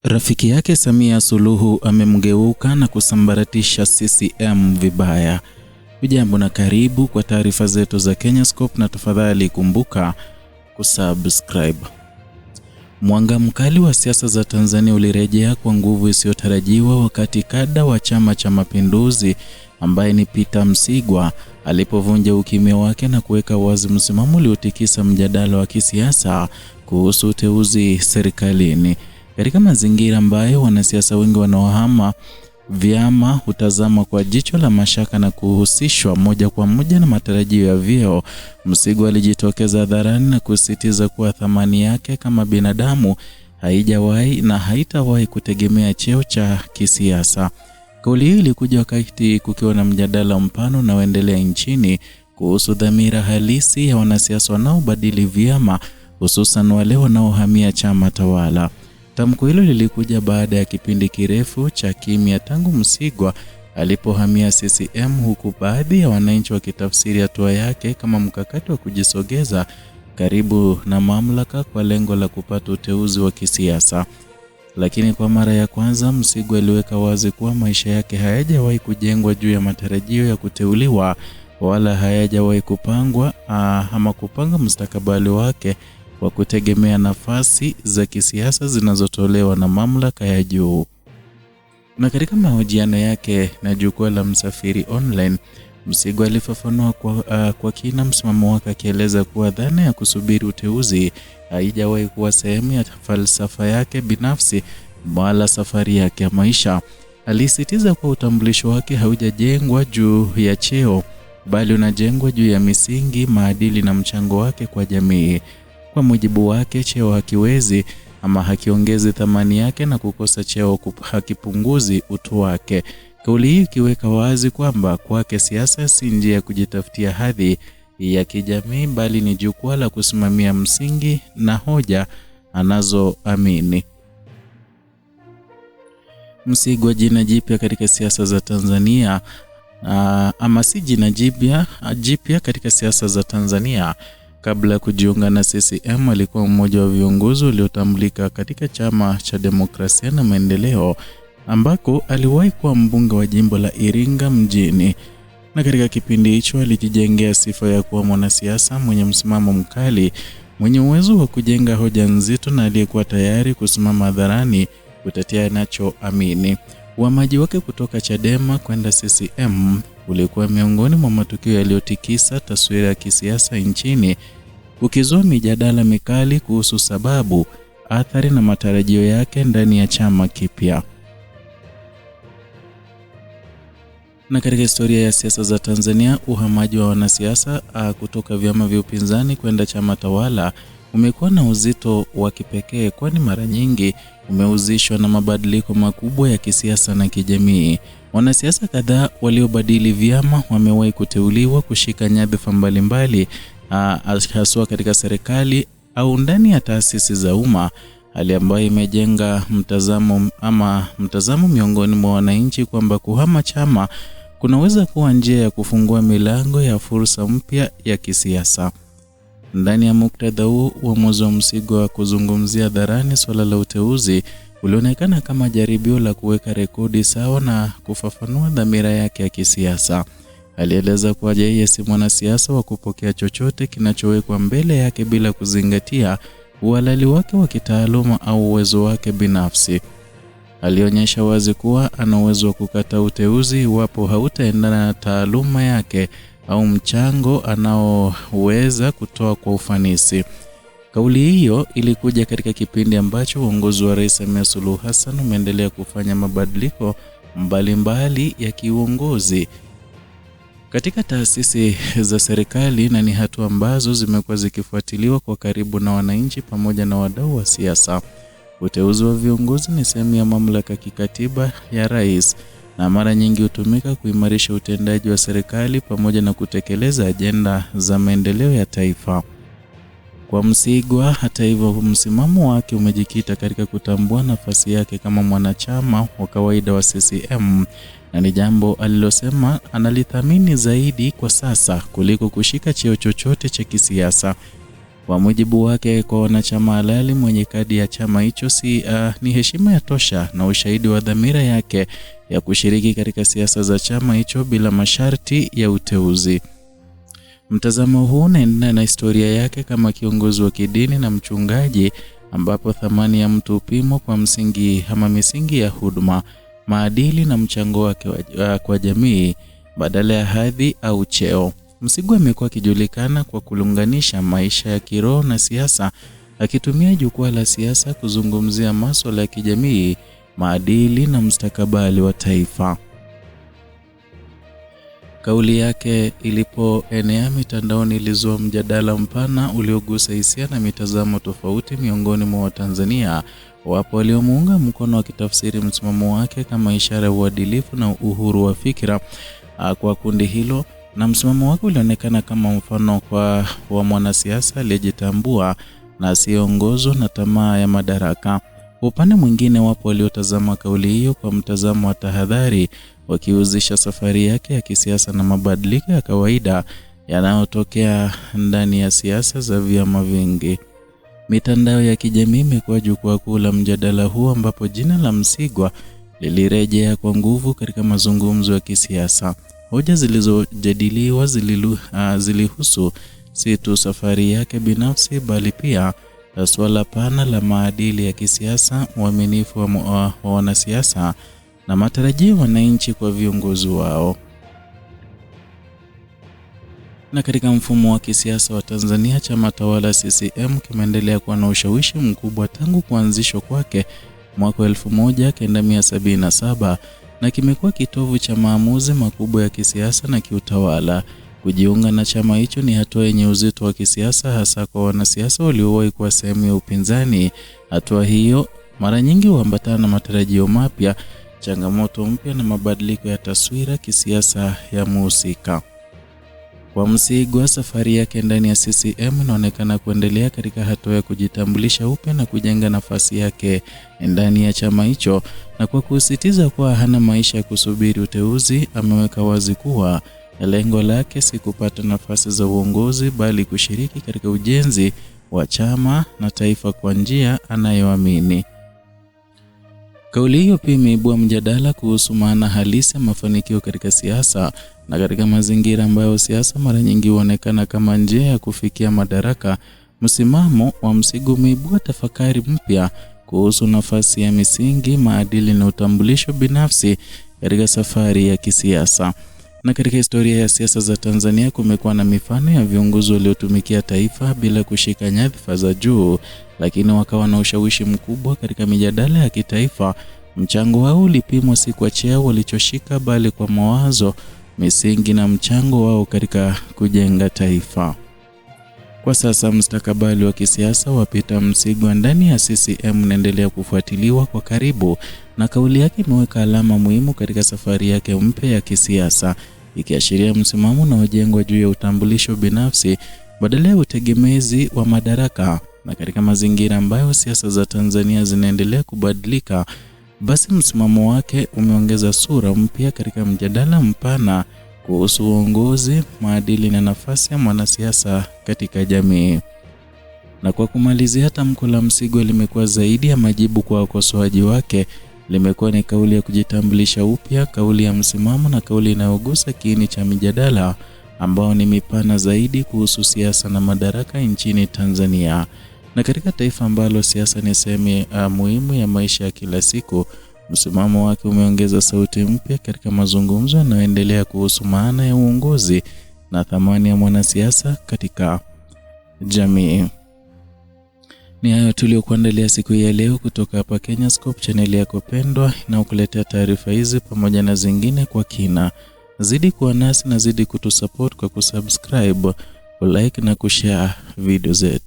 Rafiki yake Samia Suluhu amemgeuka na kusambaratisha CCM vibaya. Hujambo na karibu kwa taarifa zetu za Kenyascope, na tafadhali kumbuka kusubscribe. Mwanga mkali wa siasa za Tanzania ulirejea kwa nguvu isiyotarajiwa wakati kada wa Chama cha Mapinduzi ambaye ni Peter Msigwa alipovunja ukimya wake na kuweka wazi msimamo uliotikisa mjadala wa kisiasa kuhusu uteuzi serikalini. Katika mazingira ambayo wanasiasa wengi wanaohama vyama hutazama kwa jicho la mashaka na kuhusishwa moja kwa moja na matarajio ya vyeo, Msigwa alijitokeza hadharani na kusisitiza kuwa thamani yake kama binadamu haijawahi na haitawahi kutegemea cheo cha kisiasa. Kauli hii ilikuja wakati kukiwa na mjadala mpana unaoendelea nchini kuhusu dhamira halisi ya wanasiasa wanaobadili vyama, hususan wale wanaohamia chama tawala. Tamko hilo lilikuja baada ya kipindi kirefu cha kimya tangu Msigwa alipohamia CCM, huku baadhi ya wananchi wakitafsiri hatua yake kama mkakati wa kujisogeza karibu na mamlaka kwa lengo la kupata uteuzi wa kisiasa. Lakini kwa mara ya kwanza Msigwa aliweka wazi kuwa maisha yake hayajawahi kujengwa juu ya matarajio ya kuteuliwa, wala hayajawahi kupangwa ama kupanga mustakabali wake kwa kutegemea nafasi za kisiasa zinazotolewa na mamlaka ya juu. Na katika mahojiano yake na jukwaa la Msafiri Online, Msigwa alifafanua kwa kina msimamo wake, akieleza kuwa dhana ya kusubiri uteuzi haijawahi kuwa sehemu ya falsafa yake binafsi wala safari yake ya maisha. Alisisitiza kuwa utambulisho wake haujajengwa juu ya cheo, bali unajengwa juu ya misingi, maadili na mchango wake kwa jamii. Kwa mujibu wake, cheo hakiwezi ama hakiongezi thamani yake, na kukosa cheo hakipunguzi utu wake. Kauli hii ikiweka wazi kwamba kwake siasa si njia ya kujitafutia hadhi ya kijamii, bali ni jukwaa la kusimamia msingi na hoja anazoamini. Msigwa, jina jipya katika siasa za Tanzania, ama si jina jipya katika siasa za Tanzania. Kabla ya kujiunga na CCM alikuwa mmoja wa viongozi waliotambulika katika Chama cha Demokrasia na Maendeleo, ambako aliwahi kuwa mbunge wa jimbo la Iringa mjini. Na katika kipindi hicho alijijengea sifa ya kuwa mwanasiasa mwenye msimamo mkali, mwenye uwezo wa kujenga hoja nzito na aliyekuwa tayari kusimama hadharani kutetea anachoamini. Uhamaji wake kutoka Chadema kwenda CCM ulikuwa miongoni mwa matukio yaliyotikisa taswira ya kisiasa nchini, ukizua mijadala mikali kuhusu sababu, athari na matarajio yake ndani ya chama kipya. Na katika historia ya siasa za Tanzania, uhamaji wa wanasiasa kutoka vyama vya upinzani kwenda chama tawala umekuwa na uzito wa kipekee, kwani mara nyingi umehusishwa na mabadiliko makubwa ya kisiasa na kijamii. Wanasiasa kadhaa waliobadili vyama wamewahi kuteuliwa kushika nyadhifa mbalimbali, haswa katika serikali au ndani ya taasisi za umma, hali ambayo imejenga mtazamo miongoni mwa wananchi kwamba kuhama chama kunaweza kuwa njia ya kufungua milango ya fursa mpya ya kisiasa. Ndani ya muktadha huu, uamuzi wa Msigwa kuzungumzia hadharani swala la uteuzi ulionekana kama jaribio la kuweka rekodi sawa na kufafanua dhamira yake ya kisiasa. Alieleza kuwa yeye si mwanasiasa wa kupokea chochote kinachowekwa mbele yake bila kuzingatia uhalali wake wa kitaaluma au uwezo wake binafsi. Alionyesha wazi kuwa ana uwezo wa kukata uteuzi iwapo hautaendana na taaluma yake au mchango anaoweza kutoa kwa ufanisi. Kauli hiyo ilikuja katika kipindi ambacho uongozi wa Rais Samia Suluhu Hassan umeendelea kufanya mabadiliko mbalimbali ya kiuongozi katika taasisi za serikali, na ni hatua ambazo zimekuwa zikifuatiliwa kwa karibu na wananchi pamoja na wadau wa siasa. Uteuzi wa viongozi ni sehemu ya mamlaka kikatiba ya rais, na mara nyingi hutumika kuimarisha utendaji wa serikali pamoja na kutekeleza ajenda za maendeleo ya taifa. Kwa Msigwa, hata hivyo, msimamo wake umejikita katika kutambua nafasi yake kama mwanachama wa kawaida wa CCM, na ni jambo alilosema analithamini zaidi kwa sasa kuliko kushika cheo chochote cha kisiasa. Kwa mujibu wake, kwa wanachama halali mwenye kadi ya chama hicho ni heshima ya tosha na ushahidi wa dhamira yake ya kushiriki katika siasa za chama hicho bila masharti ya uteuzi. Mtazamo huu unaendana na historia yake kama kiongozi wa kidini na mchungaji, ambapo thamani ya mtu upimo kwa misingi ya huduma, maadili na mchango wake kwa jamii badala ya hadhi au cheo. Msigwa amekuwa akijulikana kwa kulunganisha maisha ya kiroho na siasa, akitumia jukwaa la siasa kuzungumzia masuala ya kijamii, maadili na mustakabali wa taifa. Kauli yake ilipoenea mitandaoni ilizua mjadala mpana uliogusa hisia na mitazamo tofauti miongoni mwa Watanzania. Wapo waliomuunga mkono wakitafsiri msimamo wake kama ishara ya uadilifu na uhuru wa fikra kwa kundi hilo, na msimamo wake ulionekana kama mfano wa mwanasiasa aliyejitambua na asiyeongozwa na tamaa ya madaraka. Upande mwingine, wapo waliotazama kauli hiyo kwa mtazamo wa tahadhari, wakihusisha safari yake ya kisiasa na mabadiliko ya kawaida yanayotokea ndani ya siasa za vyama vingi. Mitandao ya kijamii imekuwa jukwaa kuu la mjadala huo, ambapo jina la Msigwa lilirejea kwa nguvu katika mazungumzo ya kisiasa. Hoja zilizojadiliwa zilihusu si tu safari yake binafsi, bali pia swala pana la maadili ya kisiasa, uaminifu wa wanasiasa na matarajio ya wananchi kwa viongozi wao. Na katika mfumo wa kisiasa wa Tanzania, chama tawala CCM kimeendelea kuwa na ushawishi mkubwa tangu kuanzishwa kwake mwaka 1977 na kimekuwa kitovu cha maamuzi makubwa ya kisiasa na kiutawala. Kujiunga na chama hicho ni hatua yenye uzito wa kisiasa, hasa kwa wanasiasa waliowahi kuwa sehemu ya upinzani. Hatua hiyo mara nyingi huambatana na matarajio mapya, changamoto mpya na mabadiliko ya taswira kisiasa ya mhusika. Kwa Msigwa, safari yake ndani ya CCM inaonekana kuendelea katika hatua ya kujitambulisha upya na kujenga nafasi yake ndani ya chama hicho, na kwa kusisitiza kuwa hana maisha ya kusubiri uteuzi, ameweka wazi kuwa lengo lake si kupata nafasi za uongozi, bali kushiriki katika ujenzi wa chama na taifa kwa njia anayoamini. Kauli hiyo pia imeibua mjadala kuhusu maana halisi ya mafanikio katika siasa, na katika mazingira ambayo siasa mara nyingi huonekana kama njia ya kufikia madaraka, msimamo wa Msigwa umeibua tafakari mpya kuhusu nafasi ya misingi, maadili na utambulisho binafsi katika safari ya kisiasa. Na katika historia ya siasa za Tanzania kumekuwa na mifano ya viongozi waliotumikia taifa bila kushika nyadhifa za juu, lakini wakawa na ushawishi mkubwa katika mijadala ya kitaifa. Mchango wao ulipimwa si kwa cheo walichoshika, bali kwa mawazo, misingi na mchango wao katika kujenga taifa. Kwa sasa mustakabali wa kisiasa wa Peter Msigwa ndani ya CCM unaendelea kufuatiliwa kwa karibu, na kauli yake imeweka alama muhimu katika safari yake mpya ya kisiasa, ikiashiria msimamo unaojengwa juu ya utambulisho binafsi badala ya utegemezi wa madaraka. Na katika mazingira ambayo siasa za Tanzania zinaendelea kubadilika, basi msimamo wake umeongeza sura mpya katika mjadala mpana kuhusu uongozi, maadili na nafasi ya mwanasiasa katika jamii. Na kwa kumalizia, tamko la Msigwa limekuwa zaidi ya majibu kwa wakosoaji wake. Limekuwa ni kauli ya kujitambulisha upya, kauli ya msimamo na kauli inayogusa kiini cha mijadala ambao ni mipana zaidi kuhusu siasa na madaraka nchini Tanzania. Na katika taifa ambalo siasa ni sehemu muhimu ya maisha ya kila siku, msimamo wake umeongeza sauti mpya katika mazungumzo yanayoendelea kuhusu maana ya uongozi na thamani ya mwanasiasa katika jamii. Ni hayo tuliokuandalia siku ya leo kutoka hapa Kenyascope, channel yako pendwa inayokuletea taarifa hizi pamoja na zingine kwa kina. Zidi kuwa nasi na zidi kutusupport kwa kusubscribe, kulike na kushare video zetu.